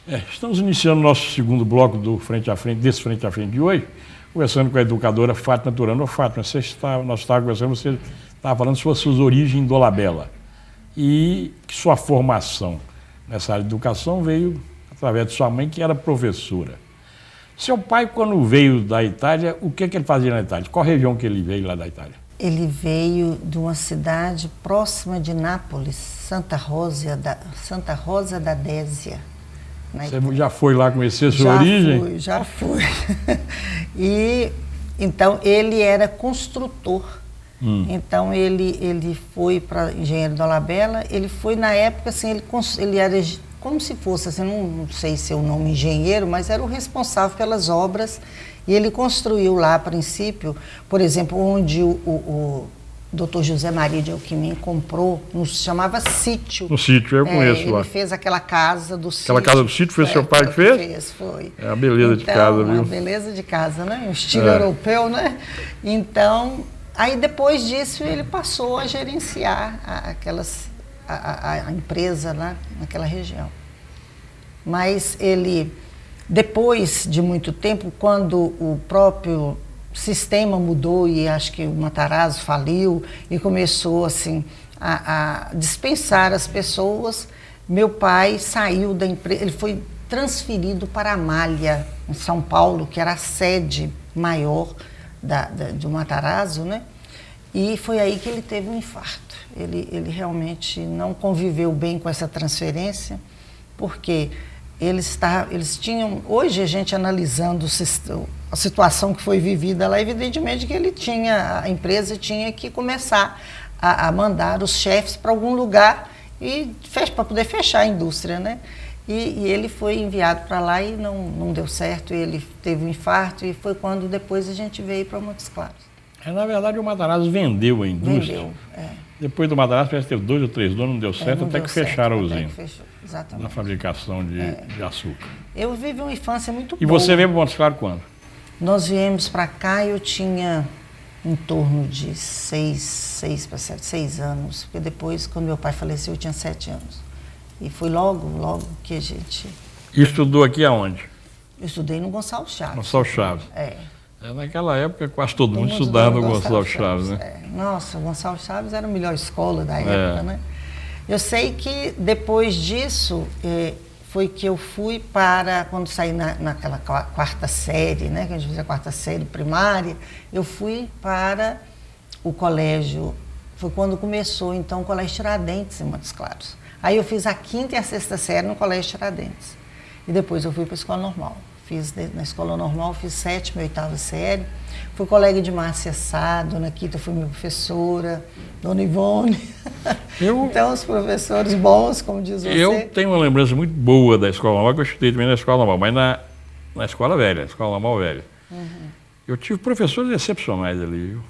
Estamos iniciando o nosso segundo bloco do Frente a Frente, desse Frente a Frente de hoje, conversando com a educadora Fátima Turano. Fátima, nós estávamos conversando, você estava falando sobre suas origens em Dolabella e que sua formação nessa área de educação veio através de sua mãe, que era professora. Seu pai, quando veio da Itália, o que ele fazia na Itália? Qual região que ele veio lá da Itália? Ele veio de uma cidade próxima de Nápoles, Santa Rosa da Désia. Você já foi lá conhecer a sua origem? Já fui. E então ele era construtor. Então ele foi para Engenheiro Dolabella. Ele foi na época assim, ele era como se fosse assim, não sei se é o nome engenheiro, mas era o responsável pelas obras. E ele construiu lá, a princípio, por exemplo, onde o Dr. José Maria de Alckmin comprou, se chamava Sítio. No Sítio, eu conheço lá. Ele fez aquela casa do Sítio. Aquela casa do Sítio foi seu pai que fez? Foi. É a beleza de casa, viu? É a beleza de casa, né? O estilo europeu, né? Então, aí depois disso ele passou a gerenciar a empresa lá naquela região. Mas ele, depois de muito tempo, quando o próprio sistema mudou e acho que o Matarazzo faliu e começou assim a dispensar as pessoas, meu pai saiu da empresa, ele foi transferido para Amália, em São Paulo, que era a sede maior do Matarazzo, né? E foi aí que ele teve um infarto. Ele realmente não conviveu bem com essa transferência, porque eles tinham, hoje a gente analisando a situação que foi vivida lá, evidentemente que a empresa tinha que começar a mandar os chefes para algum lugar para poder fechar a indústria, né? E ele foi enviado para lá e não deu certo, ele teve um infarto e foi quando depois a gente veio para Montes Claros. Na verdade o Matarazzo vendeu a indústria. Vendeu, Depois do Matarazzo parece que teve 2 ou 3 donos, não deu certo, até que fecharam a usina. Exatamente. Na fabricação de açúcar. Eu vivi uma infância muito boa. E você veio para Montes Claros quando? Nós viemos para cá e eu tinha em torno de 6 anos, porque depois, quando meu pai faleceu, eu tinha 7 anos. E foi logo que a gente... E estudou aqui aonde? Eu estudei no Gonçalves Chaves. Gonçalves Chaves. Naquela época, quase todo mundo estudava estudava no Gonçalves Chaves, né? Nossa, o Gonçalves Chaves era a melhor escola da época, né? Eu sei que depois disso, foi que eu fui quando saí naquela 4ª série, né? Que a gente fazia a 4ª série primária, eu fui para o colégio, foi quando começou então o Colégio Tiradentes em Montes Claros. Aí eu fiz a 5ª e a 6ª série no Colégio Tiradentes. E depois eu fui para a escola normal. Fiz na escola normal, fiz 7ª e 8ª série. Fui colega de Márcia Sá, Dona Quita foi minha professora, Dona Ivone. Então, os professores bons, como diz você. Eu tenho uma lembrança muito boa da escola normal, que eu estudei também na escola normal, mas na escola velha, escola normal velha. Eu tive professores excepcionais ali, viu?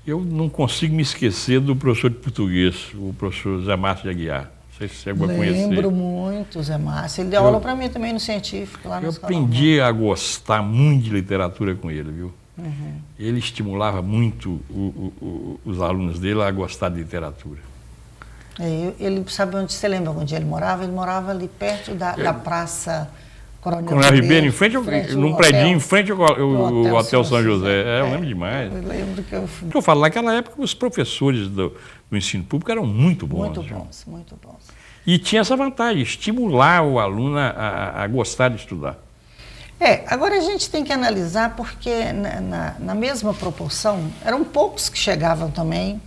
Eu não consigo me esquecer do professor de português, o professor Zé Márcio de Aguiar. Não sei se você vai conhecer. Lembro muito, Zé Márcio. Ele deu aula para mim também no científico, lá na escola. Eu aprendi a gostar muito de literatura com ele, viu? Ele estimulava muito os alunos dele a gostar de literatura. Ele sabe onde você lembra onde ele morava? Ele morava ali perto da Praça Coronel Ribeiro, em frente num predinho, em frente ao Hotel São José. Eu lembro demais. Eu lembro que eu fui. Eu falo, naquela época os professores do ensino público eram muito bons. Muito bons, muito bons. E tinha essa vantagem, estimular o aluno a gostar de estudar. Agora a gente tem que analisar porque na mesma proporção, eram poucos que chegavam também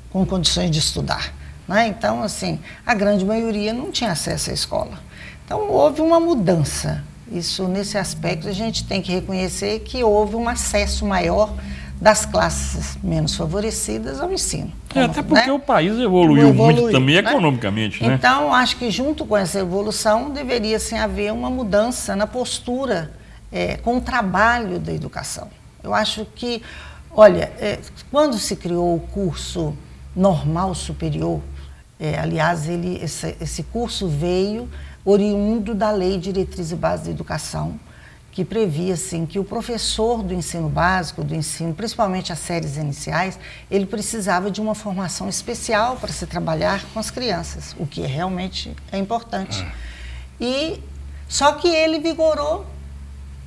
com condições de estudar, né? Então, assim, a grande maioria não tinha acesso à escola. Então, houve uma mudança. Isso, nesse aspecto, a gente tem que reconhecer que houve um acesso maior das classes menos favorecidas ao ensino. Até porque o país evoluiu muito também economicamente, né? Então, acho que junto com essa evolução deveria sim, haver uma mudança na postura com o trabalho da educação. Eu acho que, olha, quando se criou o curso normal superior, aliás, esse curso veio oriundo da Lei Diretriz e Base da Educação, que previa assim, que o professor do ensino básico, do ensino, principalmente as séries iniciais, ele precisava de uma formação especial para se trabalhar com as crianças, o que realmente é importante. E Só que ele vigorou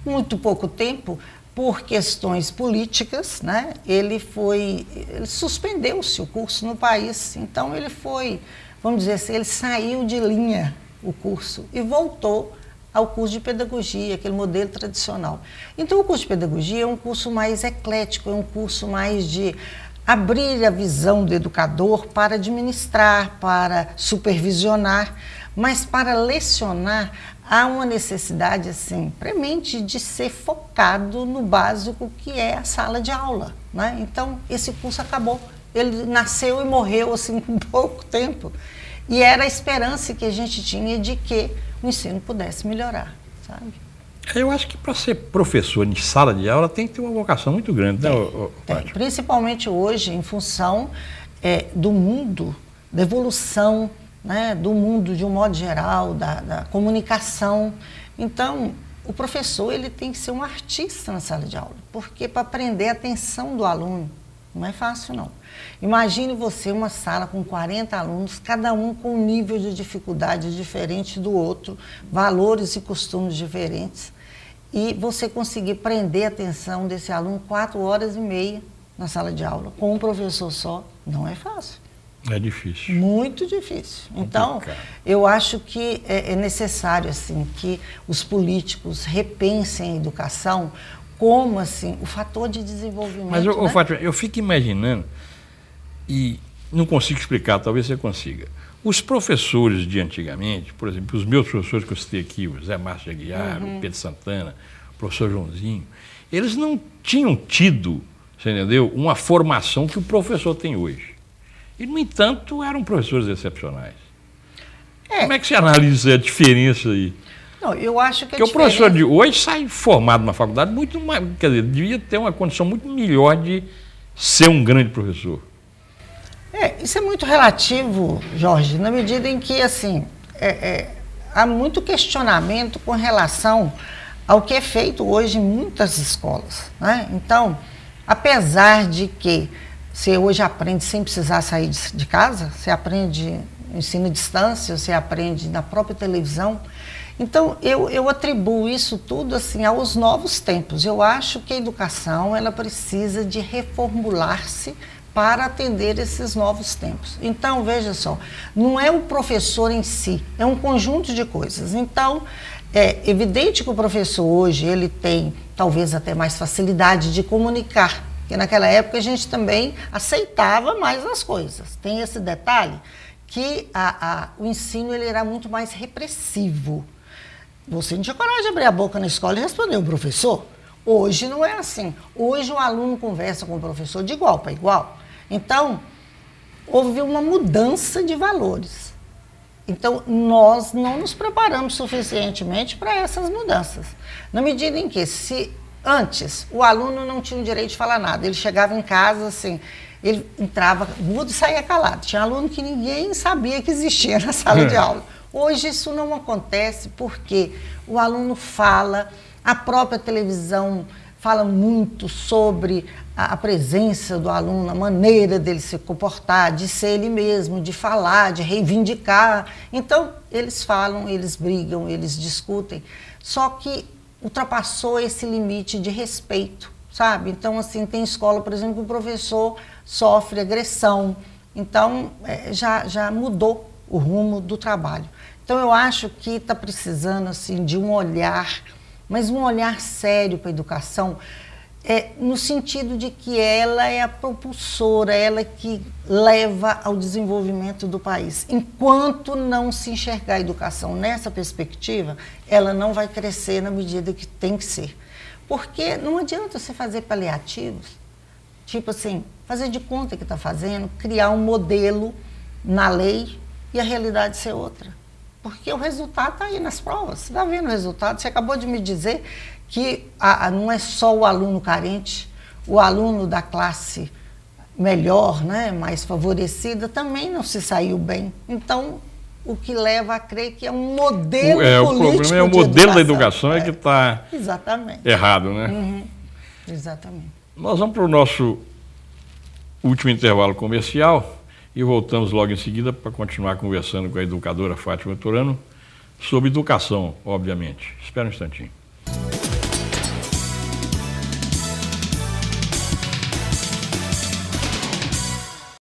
muito pouco tempo por questões políticas, né? Ele suspendeu-se o curso no país, então ele foi, vamos dizer assim, ele saiu de linha o curso e voltou ao curso de pedagogia, aquele modelo tradicional. Então o curso de pedagogia é um curso mais eclético, é um curso mais de abrir a visão do educador para administrar, para supervisionar, mas para lecionar há uma necessidade assim premente de ser focado no básico que é a sala de aula, né? Então esse curso acabou, ele nasceu e morreu assim com pouco tempo e era a esperança que a gente tinha de que o ensino pudesse melhorar, sabe? Eu acho que para ser professor em sala de aula tem que ter uma vocação muito grande, né? Tem. Principalmente hoje em função do mundo, da evolução, né, do mundo de um modo geral, da comunicação. Então, o professor ele tem que ser um artista na sala de aula, porque para prender a atenção do aluno não é fácil, não. Imagine você uma sala com 40 alunos, cada um com um nível de dificuldade diferente do outro, valores e costumes diferentes, e você conseguir prender a atenção desse aluno 4 horas e meia na sala de aula, com um professor só, não é fácil. É difícil. Muito difícil. Então, eu acho que é necessário assim, que os políticos repensem a educação como assim, o fator de desenvolvimento. Mas, né? Fátima, eu fico imaginando, e não consigo explicar, talvez você consiga. Os professores de antigamente, por exemplo, os meus professores que eu citei aqui, o Zé Márcio de Aguiar, o Pedro Santana, o professor Joãozinho, eles não tinham tido, você entendeu, uma formação que o professor tem hoje. E, no entanto, eram professores excepcionais. Como é que você analisa a diferença aí? Não, eu acho que porque o professor de hoje sai formado na faculdade muito mais, quer dizer, devia ter uma condição muito melhor de ser um grande professor. Isso é muito relativo, Jorge, na medida em que, assim, há muito questionamento com relação ao que é feito hoje em muitas escolas, né? Então, apesar de que você hoje aprende sem precisar sair de casa, você aprende ensino à distância, você aprende na própria televisão. Então, eu atribuo isso tudo assim, aos novos tempos. Eu acho que a educação ela precisa de reformular-se para atender esses novos tempos. Então, veja só, não é o professor em si, é um conjunto de coisas. Então, é evidente que o professor hoje ele tem talvez até mais facilidade de comunicar, porque naquela época a gente também aceitava mais as coisas. Tem esse detalhe que o ensino ele era muito mais repressivo. Você não tinha coragem de abrir a boca na escola e responder o professor. Hoje não é assim. Hoje o aluno conversa com o professor de igual para igual. Então, houve uma mudança de valores. Então, nós não nos preparamos suficientemente para essas mudanças. Na medida em que, se antes o aluno não tinha o direito de falar nada, ele chegava em casa assim, ele entrava mudo e saía calado. Tinha aluno que ninguém sabia que existia na sala de aula. Hoje isso não acontece porque o aluno fala, a própria televisão fala muito sobre a presença do aluno, a maneira dele se comportar, de ser ele mesmo, de falar, de reivindicar. Então, eles falam, eles brigam, eles discutem, só que ultrapassou esse limite de respeito, sabe? Então, assim, tem escola, por exemplo, que o professor sofre agressão, então já mudou o rumo do trabalho. Então, eu acho que está precisando assim, de um olhar, mas um olhar sério para a educação, no sentido de que ela é a propulsora, ela que leva ao desenvolvimento do país. Enquanto não se enxergar a educação nessa perspectiva, ela não vai crescer na medida que tem que ser. Porque não adianta você fazer paliativos, tipo assim, fazer de conta que está fazendo, criar um modelo na lei e a realidade ser outra. Porque o resultado está aí nas provas, você está vendo o resultado. Você acabou de me dizer que não é só o aluno carente, o aluno da classe melhor, né, mais favorecida, também não se saiu bem. Então, o que leva a crer que é um modelo político. O problema é o modelo da educação que está errado, né? Uhum. Exatamente. Nós vamos para o nosso último intervalo comercial e voltamos logo em seguida para continuar conversando com a educadora Fátima Turano sobre educação, obviamente. Espera um instantinho.